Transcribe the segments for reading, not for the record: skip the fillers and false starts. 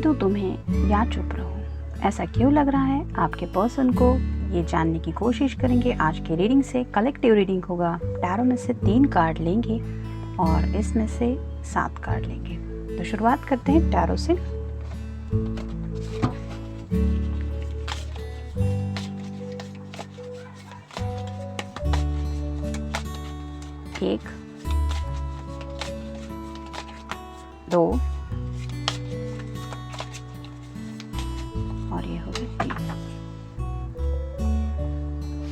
दूं तुम्हें या चुप रहूं, ऐसा क्यों लग रहा है आपके पर्सन को, ये जानने की कोशिश करेंगे आज की रीडिंग से। कलेक्टिव रीडिंग होगा, टैरो में से 3 कार्ड लेंगे और इसमें से 7 कार्ड लेंगे। तो शुरुआत करते हैं टैरो से। एक, 2 और ये हो गए 3।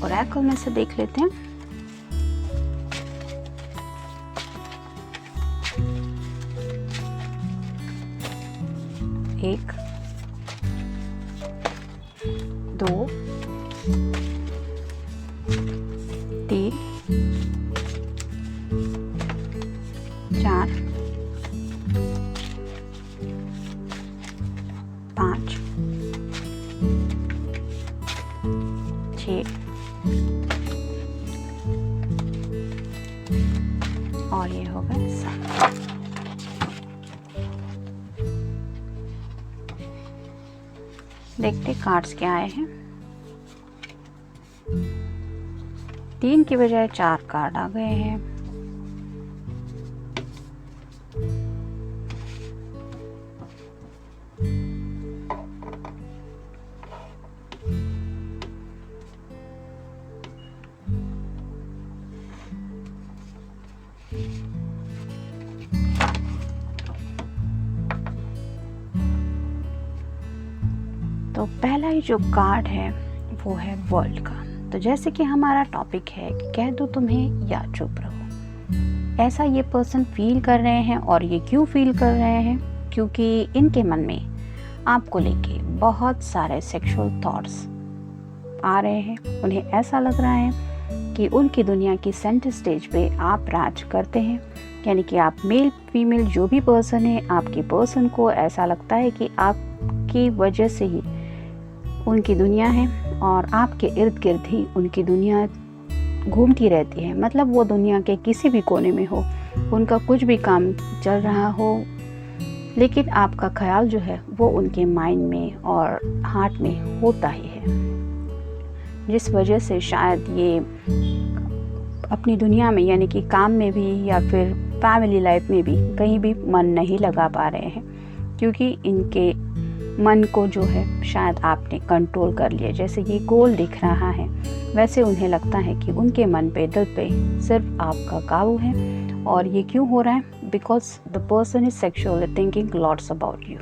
ओरेकल में से देख लेते हैं। एक, 2, 3, 4, 5, 6 और ये हो गए 7। देखते कार्ड्स क्या आए हैं। 3 की बजाय 4 कार्ड आ गए हैं। तो पहला ही जो कार्ड है वो है वर्ल्ड का। तो जैसे कि हमारा टॉपिक है कि कह दो तुम्हें या चुप रहो, ऐसा ये पर्सन फील कर रहे हैं। और ये क्यों फील कर रहे हैं? क्योंकि इनके मन में आपको लेके बहुत सारे सेक्सुअल थॉट्स आ रहे हैं। उन्हें ऐसा लग रहा है कि उनकी दुनिया की सेंटर स्टेज पे आप राज करते हैं, यानी कि आप मेल फीमेल जो भी पर्सन है, आपके पर्सन को ऐसा लगता है कि आपकी वजह से ही उनकी दुनिया है और आपके इर्द गिर्द ही उनकी दुनिया घूमती रहती है। मतलब वो दुनिया के किसी भी कोने में हो, उनका कुछ भी काम चल रहा हो, लेकिन आपका ख्याल जो है वो उनके माइंड में और हार्ट में होता ही है। जिस वजह से शायद ये अपनी दुनिया में, यानी कि काम में भी या फिर फैमिली लाइफ में भी कहीं भी मन नहीं लगा पा रहे हैं, क्योंकि इनके मन को जो है शायद आपने कंट्रोल कर लिया। जैसे ये गोल दिख रहा है, वैसे उन्हें लगता है कि उनके मन पे, दिल पे सिर्फ आपका काबू है। और ये क्यों हो रहा है? Because the person is sexually thinking lots about you.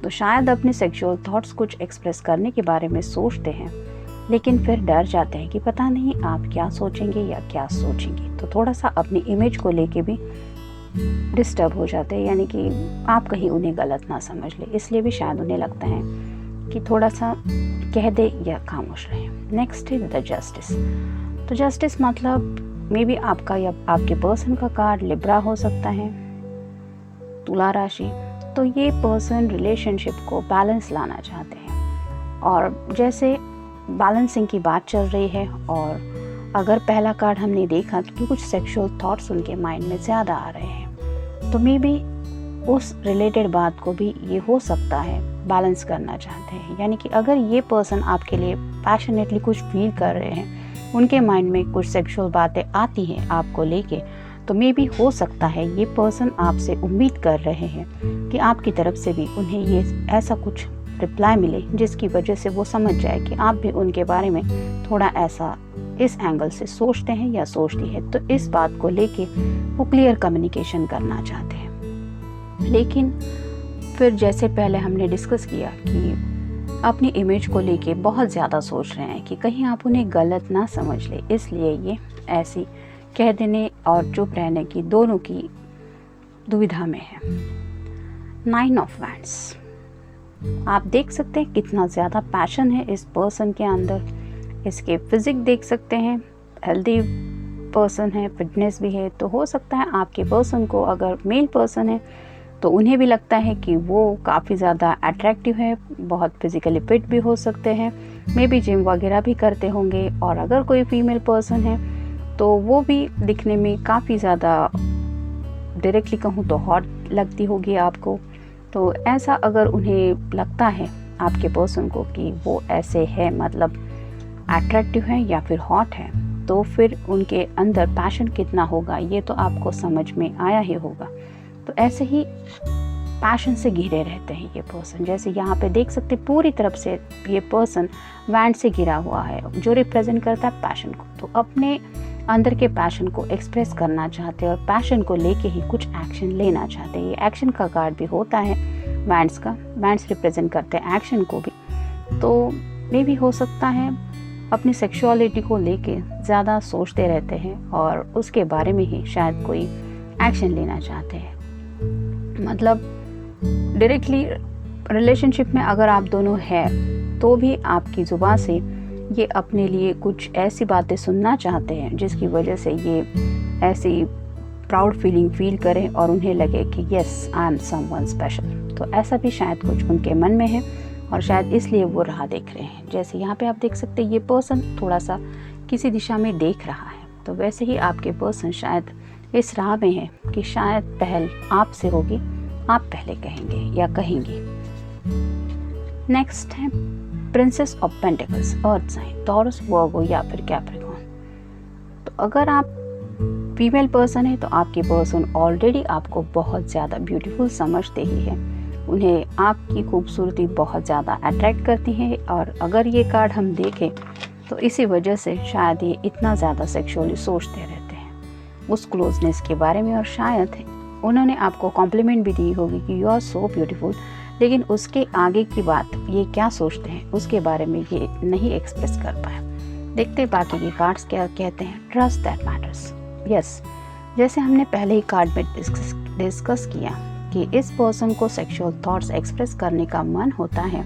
तो शायद अपने सेक्सुअल थॉट्स कुछ एक्सप्रेस करने के बारे में सोचते हैं, लेकिन फिर डर जाते हैं कि पता नहीं आप क्या सोचेंगे या क्या सोचेंगे। तो थोड़ा सा अपनी इमेज को लेके भी डिस्टर्ब हो जाते हैं, यानी कि आप कहीं उन्हें गलत ना समझ ले, इसलिए भी शायद उन्हें लगता है कि थोड़ा सा कह दे या खामोश रहे। Next is the justice. तो जस्टिस मतलब मे बी आपका या आपके पर्सन का कार्ड लिब्रा हो सकता है, तुला राशि। तो ये पर्सन रिलेशनशिप को बैलेंस लाना चाहते हैं, और जैसे बैलेंसिंग की बात चल रही है, और अगर पहला कार्ड हमने देखा कि कुछ सेक्सुअल थॉट्स उनके माइंड में ज़्यादा आ रहे हैं, तो मे बी उस रिलेटेड बात को भी ये हो सकता है बैलेंस करना चाहते हैं। यानी कि अगर ये पर्सन आपके लिए पैशनेटली कुछ फील कर रहे हैं, उनके माइंड में कुछ सेक्सुअल बातें आती हैं आपको लेके, तो मे बी हो सकता है ये पर्सन आपसे उम्मीद कर रहे हैं कि आपकी तरफ से भी उन्हें ये ऐसा कुछ रिप्लाई मिले जिसकी वजह से वो समझ जाए कि आप भी उनके बारे में थोड़ा ऐसा इस एंगल से सोचते हैं या सोचती है। तो इस बात को लेके वो क्लियर कम्युनिकेशन करना चाहते हैं। लेकिन फिर जैसे पहले हमने डिस्कस किया कि अपनी इमेज को लेके बहुत ज़्यादा सोच रहे हैं कि कहीं आप उन्हें गलत ना समझ ले, इसलिए ये ऐसी कह देने और चुप रहने की दोनों की दुविधा में है। 9 ऑफ वैंड्स। आप देख सकते हैं कितना ज़्यादा पैशन है इस पर्सन के अंदर। इसके फिजिक देख सकते हैं, हेल्दी पर्सन है, फिटनेस भी है। तो हो सकता है आपके पर्सन को, अगर मेल पर्सन है तो उन्हें भी लगता है कि वो काफ़ी ज़्यादा अट्रैक्टिव है, बहुत फिजिकली फिट भी हो सकते हैं, मे बी जिम वगैरह भी करते होंगे। और अगर कोई फीमेल पर्सन है तो वो भी दिखने में काफ़ी ज़्यादा, डायरेक्टली कहूँ तो हॉट लगती होगी आपको। तो ऐसा अगर उन्हें लगता है आपके पर्सन को कि वो ऐसे है, मतलब अट्रैक्टिव है या फिर हॉट है, तो फिर उनके अंदर पैशन कितना होगा ये तो आपको समझ में आया ही होगा। तो ऐसे ही पैशन से घिरे रहते हैं ये पर्सन। जैसे यहाँ पे देख सकते पूरी तरफ से ये पर्सन वैंड से घिरा हुआ है, जो रिप्रेजेंट करता है पैशन को। तो अपने अंदर के पैशन को एक्सप्रेस करना चाहते हैं और पैशन को लेके ही कुछ एक्शन लेना चाहते हैं। ये एक्शन का कार्ड भी होता है वैंड्स का। वैंड्स रिप्रेजेंट करते हैं एक्शन को भी। तो मे भी हो सकता है अपनी सेक्सुअलिटी को लेके ज़्यादा सोचते रहते हैं और उसके बारे में ही शायद कोई एक्शन लेना चाहते हैं। मतलब डायरेक्टली रिलेशनशिप में अगर आप दोनों हैं तो भी आपकी ज़ुबान से ये अपने लिए कुछ ऐसी बातें सुनना चाहते हैं जिसकी वजह से ये ऐसी प्राउड फीलिंग फील करें और उन्हें लगे कि yes I am someone special. तो ऐसा भी शायद कुछ उनके मन में है और शायद इसलिए वो राह देख रहे हैं। जैसे यहाँ पे आप देख सकते हैं ये पर्सन थोड़ा सा किसी दिशा में देख रहा है, तो वैसे ही आपके पर्सन शायद इस राह में है कि शायद पहल आपसे होगी, आप पहले कहेंगे या कहेंगी। नेक्स्ट है princess of pentacles, earth sign, Taurus, Virgo या फिर कैप्रिकॉर्न। तो अगर आप फीमेल पर्सन है तो आपकी पर्सन ऑलरेडी आपको बहुत ज़्यादा ब्यूटीफुल समझते ही है। उन्हें आपकी खूबसूरती बहुत ज़्यादा अट्रैक्ट करती है और अगर ये कार्ड हम देखें तो इसी वजह से शायद ये इतना ज़्यादा सेक्सुअली सोचते रहते हैं उस क्लोजनेस के बारे में। और शायद उन्होंने आपको कॉम्प्लीमेंट भी दी होगी कि यू आर सो ब्यूटीफुल, लेकिन उसके आगे की बात ये क्या सोचते हैं उसके बारे में ये नहीं एक्सप्रेस कर पाए। देखते बाकी के कार्ड्स क्या कहते हैं। ट्रस्ट दैट मैटर्स, यस, जैसे हमने पहले ही कार्ड में डिस्कस किया कि इस पर्सन को सेक्सुअल थॉट्स एक्सप्रेस करने का मन होता है,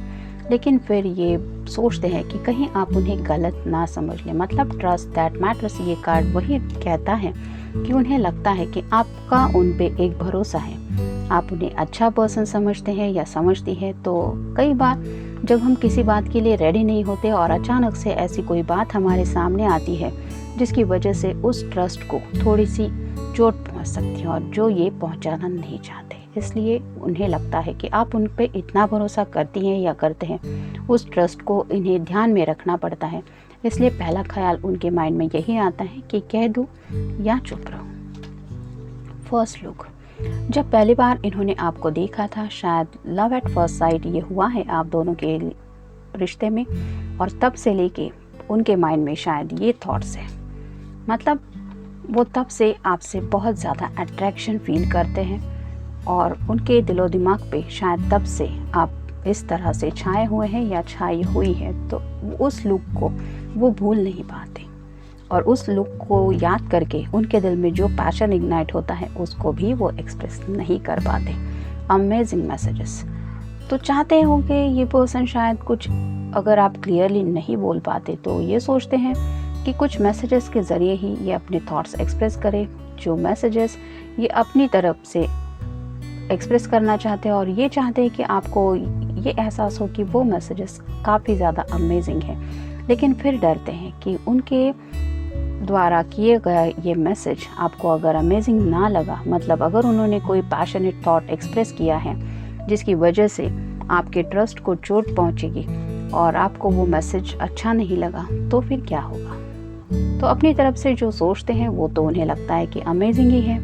लेकिन फिर ये सोचते हैं कि कहीं आप उन्हें गलत ना समझ लें। मतलब ट्रस्ट दैट मैटर्स ये कार्ड वही कहता है कि उन्हें लगता है कि आपका उन पे एक भरोसा है, आप उन्हें अच्छा पर्सन समझते हैं या समझती है। तो कई बार जब हम किसी बात के लिए रेडी नहीं होते और अचानक से ऐसी कोई बात हमारे सामने आती है जिसकी वजह से उस ट्रस्ट को थोड़ी सी चोट पहुंच सकती है और जो ये पहुंचाना नहीं चाहते, इसलिए उन्हें लगता है कि आप उन पे इतना भरोसा करती हैं या करते हैं, उस ट्रस्ट को इन्हें ध्यान में रखना पड़ता है। इसलिए पहला ख्याल उनके माइंड में यही आता है कि कह दूं या चुप रहूं। फर्स्ट लुक, जब पहली बार इन्होंने आपको देखा था शायद लव एट फर्स्ट साइट ये हुआ है आप दोनों के रिश्ते में, और तब से लेके उनके माइंड में शायद ये थॉट्स है। मतलब वो तब से आपसे बहुत ज़्यादा अट्रैक्शन फील करते हैं और उनके दिलो दिमाग पे शायद तब से आप इस तरह से छाए हुए हैं या छाई हुई है। तो उस लुक को वो भूल नहीं पाते और उस लुक को याद करके उनके दिल में जो पैशन इग्नाइट होता है उसको भी वो एक्सप्रेस नहीं कर पाते। अमेजिंग मैसेजेस, तो चाहते होंगे ये पर्सन शायद कुछ, अगर आप क्लियरली नहीं बोल पाते तो ये सोचते हैं कि कुछ मैसेजेस के ज़रिए ही ये अपने थॉट्स एक्सप्रेस करें। जो मैसेजेस ये अपनी तरफ से एक्सप्रेस करना चाहते हैं और ये चाहते हैं कि आपको ये एहसास हो कि वो मैसेजेस काफ़ी ज़्यादा अमेजिंग है, लेकिन फिर डरते हैं कि उनके द्वारा किए गया ये मैसेज आपको अगर अमेजिंग ना लगा, मतलब अगर उन्होंने कोई पैशनेट थॉट एक्सप्रेस किया है जिसकी वजह से आपके ट्रस्ट को चोट पहुंचेगी और आपको वो मैसेज अच्छा नहीं लगा, तो फिर क्या होगा। तो अपनी तरफ से जो सोचते हैं वो तो उन्हें लगता है कि अमेजिंग ही है,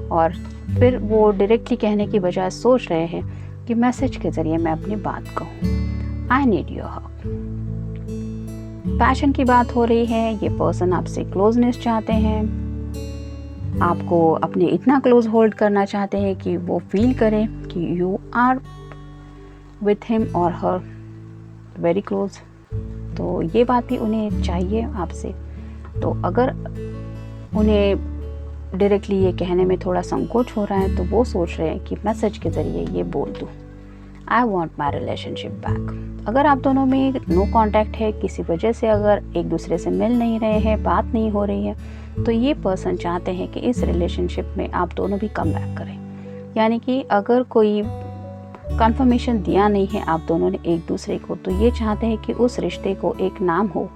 और फिर वो डायरेक्टली कहने की बजाय सोच रहे हैं कि मैसेज के ज़रिए मैं अपनी बात कहूँ। I need your help. Passion की बात हो रही है, ये पर्सन आपसे क्लोजनेस चाहते हैं, आपको अपने इतना क्लोज होल्ड करना चाहते हैं कि वो फील करें कि यू आर विथ हिम और हर वेरी क्लोज। तो ये बात भी उन्हें चाहिए आपसे। तो अगर उन्हें डायरेक्टली ये कहने में थोड़ा संकोच हो रहा है तो वो सोच रहे हैं कि मैसेज के ज़रिए ये बोल दूँ, आई वॉन्ट माई रिलेशनशिप बैक। अगर आप दोनों में नो कॉन्टैक्ट है, किसी वजह से अगर एक दूसरे से मिल नहीं रहे हैं, बात नहीं हो रही है, तो ये पर्सन चाहते हैं कि इस रिलेशनशिप में आप दोनों भी कम बैक करें। यानी कि अगर कोई कंफर्मेशन दिया नहीं है आप दोनों ने एक दूसरे को, तो ये चाहते हैं कि उस रिश्ते को एक नाम हो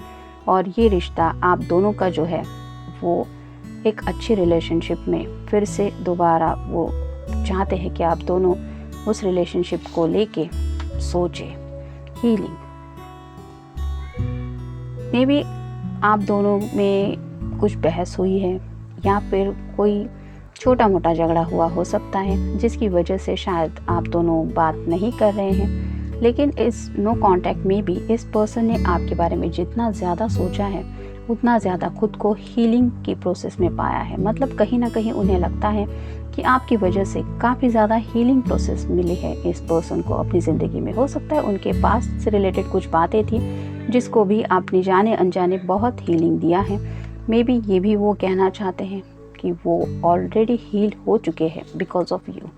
और ये रिश्ता आप दोनों का जो है वो एक अच्छी रिलेशनशिप में फिर से दोबारा वो चाहते हैं कि आप दोनों उस रिलेशनशिप को लेके सोचे। हीलिंग मे बी आप दोनों में कुछ बहस हुई है या फिर कोई छोटा मोटा झगड़ा हुआ हो सकता है, जिसकी वजह से शायद आप दोनों बात नहीं कर रहे हैं। लेकिन इस नो कांटेक्ट में भी इस पर्सन ने आपके बारे में जितना ज़्यादा सोचा है उतना ज़्यादा खुद को हीलिंग की प्रोसेस में पाया है। मतलब कहीं ना कहीं उन्हें लगता है कि आपकी वजह से काफ़ी ज़्यादा हीलिंग प्रोसेस मिली है इस पर्सन को अपनी ज़िंदगी में। हो सकता है उनके पास से रिलेटेड कुछ बातें थी जिसको भी आपने जाने अनजाने बहुत हीलिंग दिया है। मे बी ये भी वो कहना चाहते हैं कि वो ऑलरेडी हील हो चुके हैं because of you.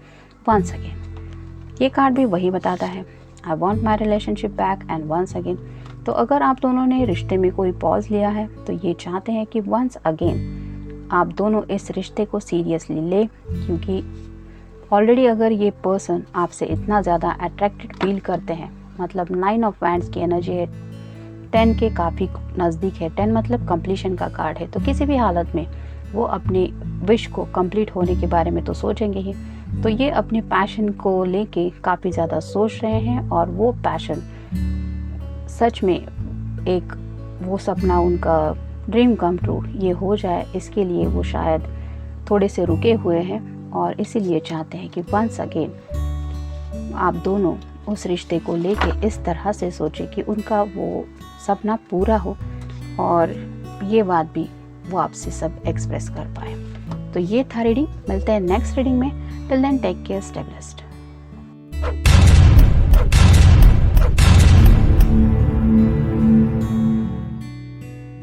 Once again ये कार्ड भी वही बताता है, I want my relationship back and once again. तो अगर आप दोनों ने रिश्ते में कोई पॉज लिया है तो ये चाहते हैं कि वंस अगेन आप दोनों इस रिश्ते को सीरियसली ले, क्योंकि ऑलरेडी अगर ये पर्सन आपसे इतना ज़्यादा अट्रैक्टेड फील करते हैं, मतलब 9 ऑफ वैंड्स की एनर्जी है, 10 के काफ़ी नज़दीक है, 10 मतलब कंप्लीशन का कार्ड है, तो किसी भी हालत में वो अपनी विश को कंप्लीट होने के बारे में तो सोचेंगे ही। तो ये अपने पैशन को लेके काफ़ी ज़्यादा सोच रहे हैं और वो पैशन सच में एक वो सपना, उनका ड्रीम कम ट्रू ये हो जाए, इसके लिए वो शायद थोड़े से रुके हुए हैं और इसीलिए चाहते हैं कि वंस अगेन आप दोनों उस रिश्ते को लेके इस तरह से सोचें कि उनका वो सपना पूरा हो और ये बात भी वो आपसे सब एक्सप्रेस कर पाए। तो ये था रीडिंग, मिलते हैं नेक्स्ट रीडिंग में। Till then take care, stay blessed.